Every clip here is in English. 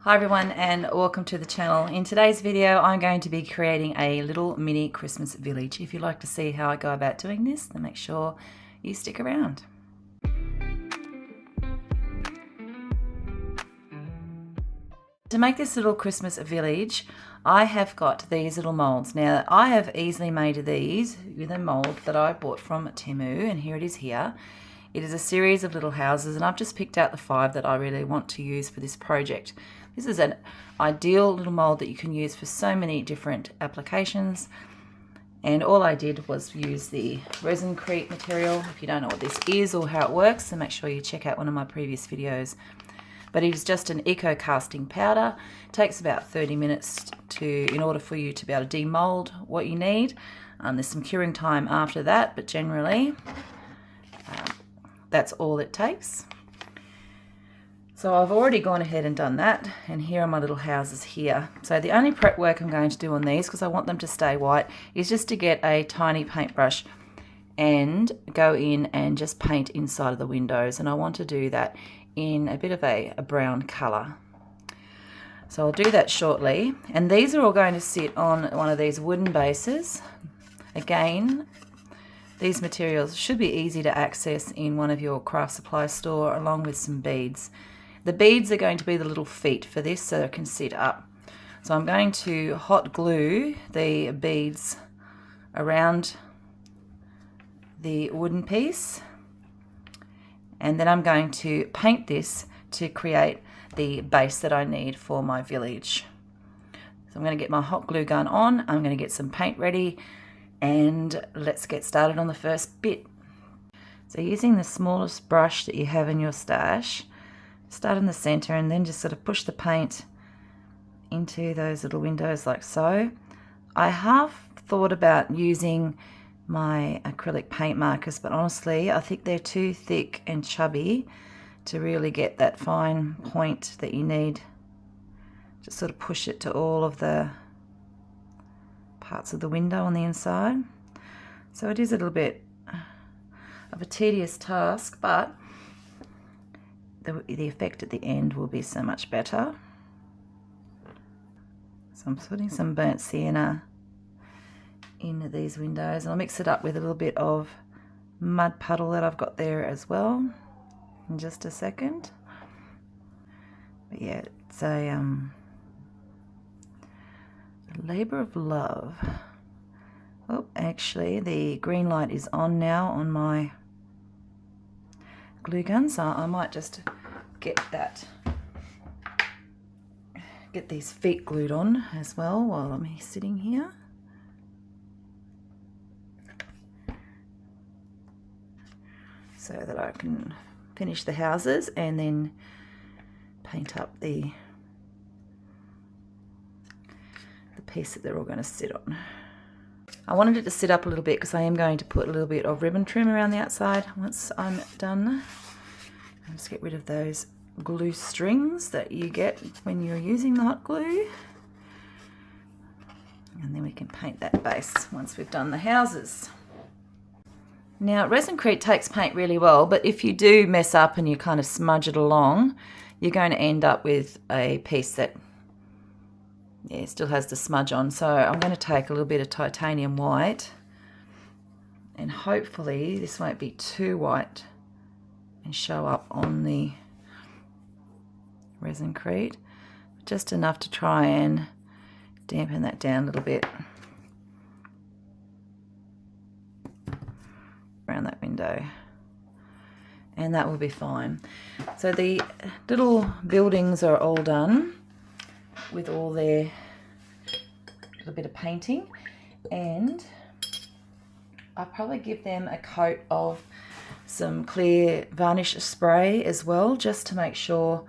Hi everyone and welcome to the channel. In today's video I'm going to be creating a little mini Christmas village. If you'd like to see how I go about doing this, then make sure you stick around. To make this little Christmas village, I have got these little molds. Now I have easily made these with a mold that I bought from TEMU, and here it is here. It is a series of little houses and I've just picked out the 5 that I really want to use for this project. This is an ideal little mold that you can use for so many different applications. And all I did was use the resin-crete material. If you don't know what this is or how it works, then make sure you check out one of my previous videos. But it is just an eco casting powder. It takes about 30 minutes in order for you to be able to demold what you need. There's some curing time after that, but generally that's all it takes. So I've already gone ahead and done that, and here are my little houses here. So the only prep work I'm going to do on these, because I want them to stay white, is just to get a tiny paintbrush and go in and just paint inside of the windows, and I want to do that in a bit of a brown colour. So I'll do that shortly, and these are all going to sit on one of these wooden bases. Again, these materials should be easy to access in one of your craft supply store, along with some beads. The beads are going to be the little feet for this, so it can sit up. So I'm going to hot glue the beads around the wooden piece, and then I'm going to paint this to create the base that I need for my village. So I'm going to get my hot glue gun on, I'm going to get some paint ready, and let's get started on the first bit. So using the smallest brush that you have in your stash, start in the center and then just sort of push the paint into those little windows like so. I have thought about using my acrylic paint markers, but honestly I think they're too thick and chubby to really get that fine point that you need. Just sort of push it to all of the parts of the window on the inside. So it is a little bit of a tedious task, but the effect at the end will be so much better. So I'm putting some burnt sienna into these windows, and I'll mix it up with a little bit of mud puddle that I've got there as well in just a second. But yeah, it's a labour of love. Oh, actually the green light is on now on my glue gun, so I might just get these feet glued on as well while I'm sitting here. So that I can finish the houses and then paint up the piece that they're all going to sit on. I wanted it to sit up a little bit because I am going to put a little bit of ribbon trim around the outside once I'm done. I'll just get rid of those glue strings that you get when you're using the hot glue. And then we can paint that base once we've done the houses. Now resin-crete takes paint really well, but if you do mess up and you kind of smudge it along, you're going to end up with a piece that it still has the smudge on. So I'm going to take a little bit of titanium white, and hopefully this won't be too white and show up on the resin-crete, just enough to try and dampen that down a little bit around that window, and that will be fine. So the little buildings are all done with all their little bit of painting, and I'll probably give them a coat of some clear varnish spray as well, just to make sure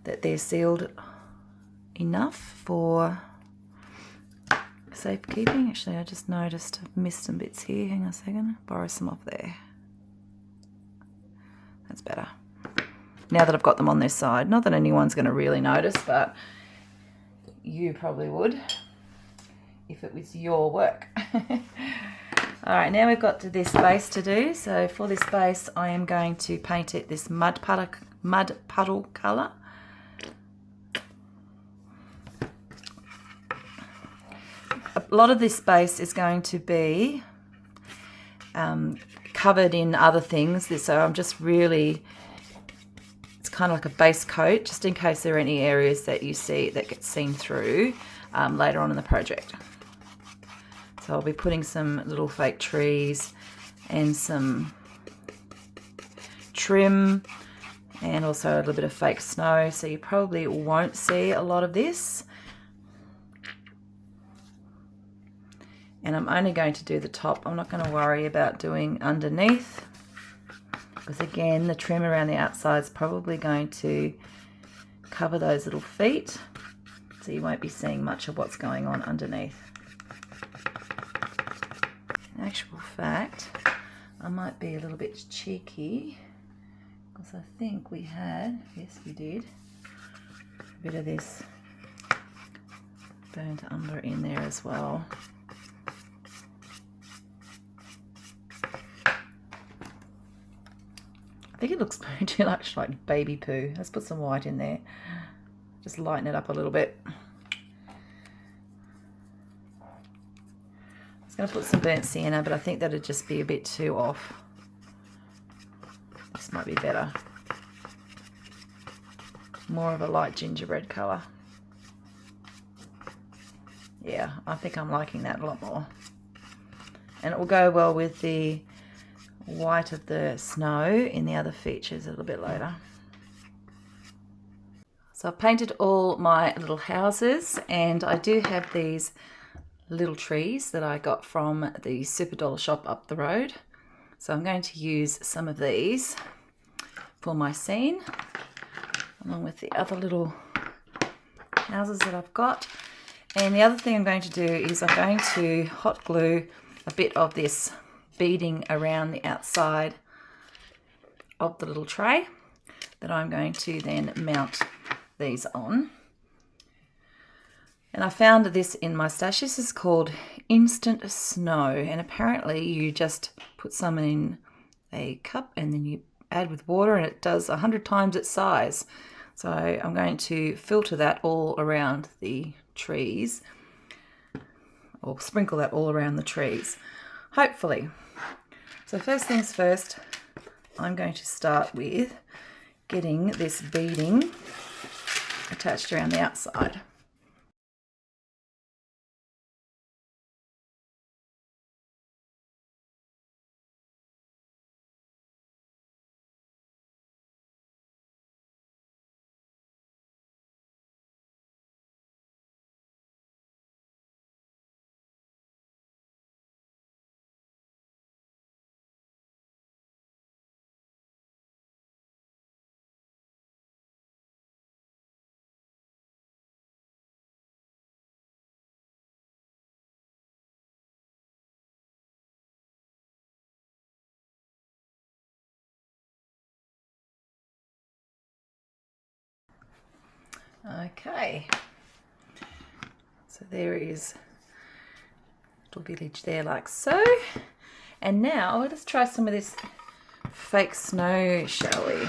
that they're sealed enough for safekeeping. Actually, I just noticed I've missed some bits here. Hang on a second, borrow some off there. That's better. Now that I've got them on this side, not that anyone's going to really notice, but you probably would if it was your work. Alright, now we've got to this base to do. So for this base I am going to paint it this mud puddle colour. a lot of this space is going to be covered in other things. So I'm just really, it's kind of like a base coat, just in case there are any areas that you see that get seen through later on in the project. So I'll be putting some little fake trees and some trim and also a little bit of fake snow, so you probably won't see a lot of this. And I'm only going to do the top. I'm not going to worry about doing underneath, because again, the trim around the outside is probably going to cover those little feet, so you won't be seeing much of what's going on underneath. In actual fact, I might be a little bit cheeky, because I think we had, yes we did, a bit of this burnt umber in there as well. I think it looks too much like baby poo. Let's put some white in there. Just lighten it up a little bit. I was going to put some burnt sienna, but I think that'd just be a bit too off. This might be better. More of a light gingerbread colour. Yeah, I think I'm liking that a lot more. And it will go well with the white of the snow in the other features a little bit later. So I've painted all my little houses, and I do have these little trees that I got from the Super Dollar shop up the road. So I'm going to use some of these for my scene, along with the other little houses that I've got. And the other thing I'm going to do is I'm going to hot glue a bit of this beading around the outside of the little tray that I'm going to then mount these on. And I found this in my stash. This is called Instant Snow, and apparently you just put some in a cup and then you add with water and it does 100 times its size. So I'm going to filter that all around the trees, or sprinkle that all around the trees, hopefully. So first things first, I'm going to start with getting this beading attached around the outside. Okay, so there is a little village there like so. And now let's try some of this fake snow, shall we?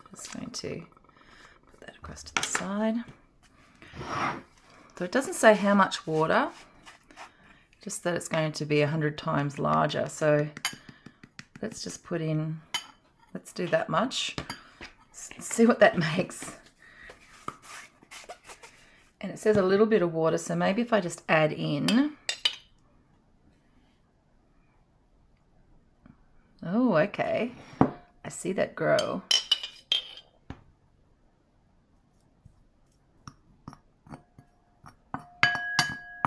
Just going to put that across to the side. So it doesn't say how much water, just that it's going to be 100 times larger. So let's just put in, let's do that much. Let's see what that makes. And it says a little bit of water, so maybe if I just add in. Oh, okay. I see that grow.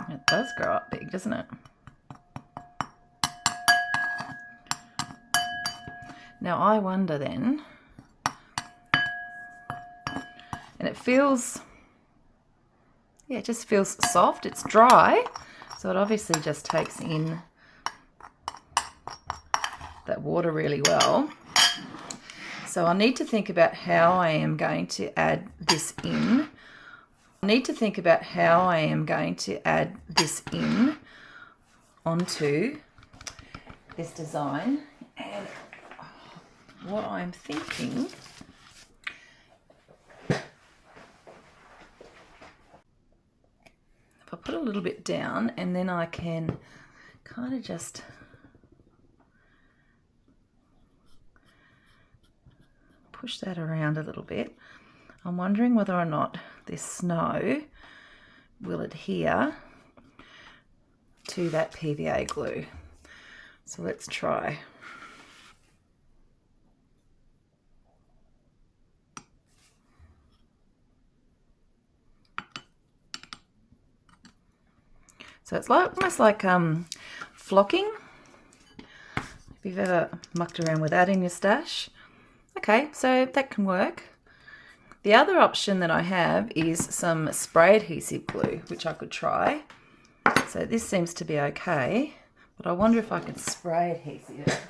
It does grow up big, doesn't it? Now I wonder then, and it feels, yeah, it just feels soft. It's dry, so it obviously just takes in that water really well. So I need to think about how I am going to add this in. I need to think about how I am going to add this in onto this design. And what I'm thinking, if I put a little bit down and then I can kind of just push that around a little bit. I'm wondering whether or not this snow will adhere to that PVA glue. So let's try. So it's like almost like flocking. If you've ever mucked around with that in your stash. Okay, so that can work. The other option that I have is some spray adhesive glue, which I could try. So this seems to be okay, but I wonder if I could spray adhesive.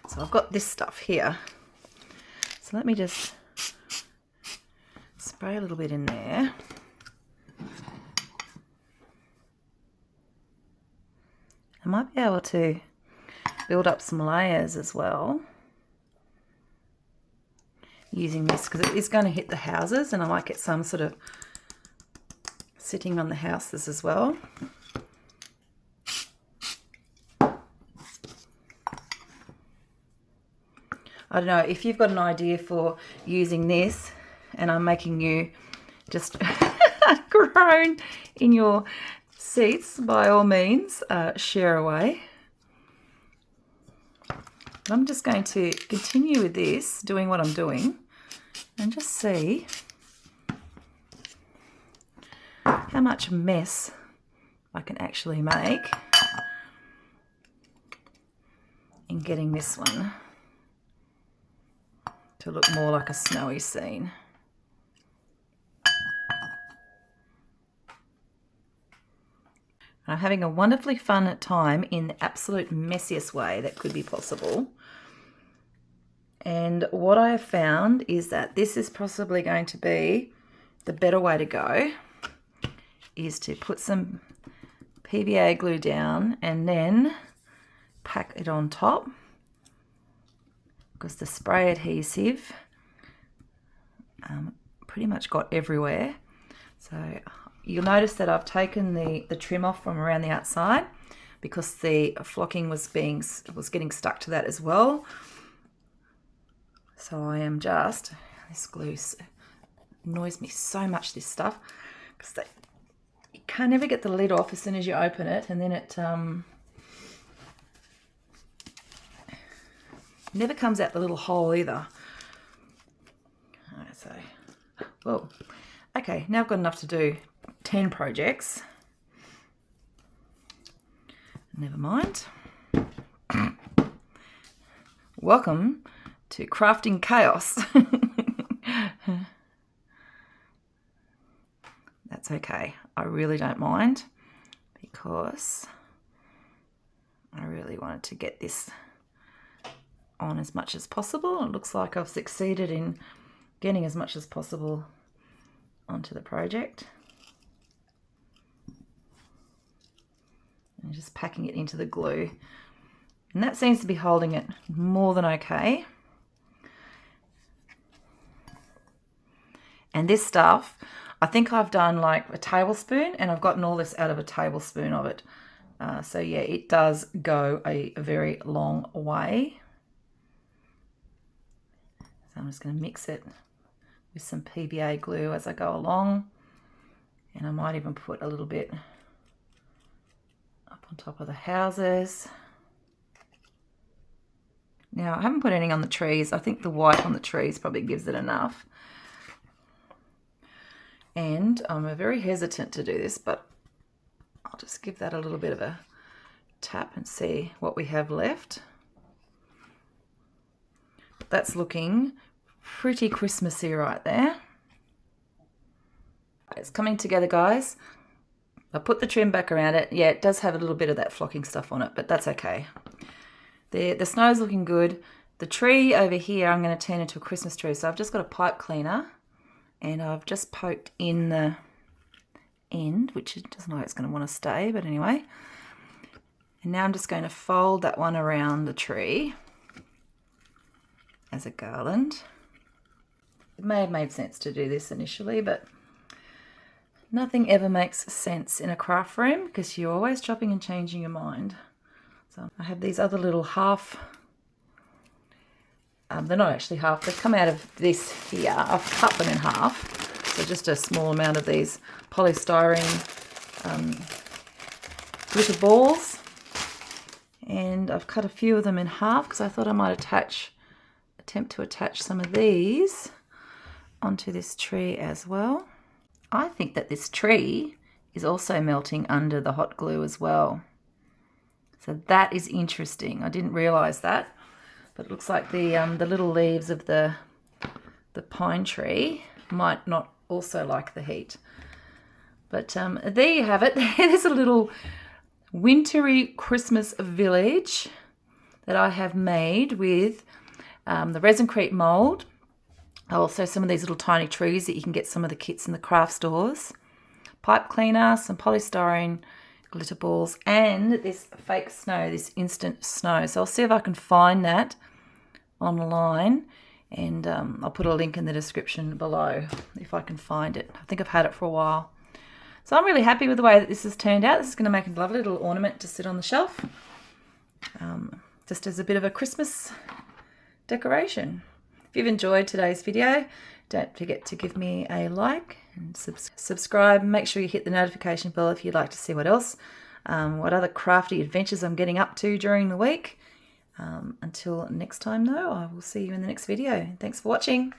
So I've got this stuff here. So let me just spray a little bit in there. I might be able to build up some layers as well using this, because it is going to hit the houses and I might get some sort of sitting on the houses as well. I don't know if you've got an idea for using this and I'm making you just groan in your seats, by all means, share away. I'm just going to continue with this, doing what I'm doing, and just see how much mess I can actually make in getting this one to look more like a snowy scene. I'm having a wonderfully fun time in the absolute messiest way that could be possible. And what I have found is that this is possibly going to be the better way to go, is to put some PVA glue down and then pack it on top, because the spray adhesive pretty much got everywhere. So you'll notice that I've taken the trim off from around the outside because the flocking was getting stuck to that as well. So I am just, this glue annoys me so much, this stuff, because you can't ever get the lid off as soon as you open it, and then it never comes out the little hole either. Alright, so, well, okay, now I've got enough to do 10 projects. Never mind. Welcome to crafting chaos. That's okay. I really don't mind, because I really wanted to get this on as much as possible. It looks like I've succeeded in getting as much as possible onto the project. And just packing it into the glue. And that seems to be holding it more than okay. And this stuff, I think I've done like a tablespoon, and I've gotten all this out of a tablespoon of it. So yeah, it does go a very long way. So I'm just going to mix it with some PVA glue as I go along. And I might even put a little bit up on top of the houses. Now, I haven't put anything on the trees. I think the white on the trees probably gives it enough. And I'm very hesitant to do this, but I'll just give that a little bit of a tap and see what we have left. That's looking pretty Christmassy right there. It's coming together, guys. I put the trim back around it. Yeah, it does have a little bit of that flocking stuff on it, but that's okay. The snow's looking good. The tree over here I'm going to turn into a Christmas tree. So I've just got a pipe cleaner, and I've just poked in the end, which it doesn't look like it's going to want to stay, but anyway. And now I'm just going to fold that one around the tree as a garland. It may have made sense to do this initially, but Nothing ever makes sense in a craft room because you're always chopping and changing your mind. So I have these other little half, they're not actually half, they come out of this here. I've cut them in half. So just a small amount of these polystyrene glitter balls. And I've cut a few of them in half because I thought I might attempt to attach some of these onto this tree as well. I think that this tree is also melting under the hot glue as well. So that is interesting. I didn't realize that, but it looks like the little leaves of the pine tree might not also like the heat. But there you have it. There's a little wintry Christmas village that I have made with the resin-crete mold. Also some of these little tiny trees that you can get some of the kits in the craft stores. Pipe cleaner, some polystyrene glitter balls, and this fake snow, this instant snow. So I'll see if I can find that online, and I'll put a link in the description below if I can find it. I think I've had it for a while. So I'm really happy with the way that this has turned out. This is going to make a lovely little ornament to sit on the shelf, just as a bit of a Christmas decoration. If you've enjoyed today's video, don't forget to give me a like and subscribe. Make sure you hit the notification bell if you'd like to see what else, what other crafty adventures I'm getting up to during the week. Until next time though, I will see you in the next video. Thanks for watching.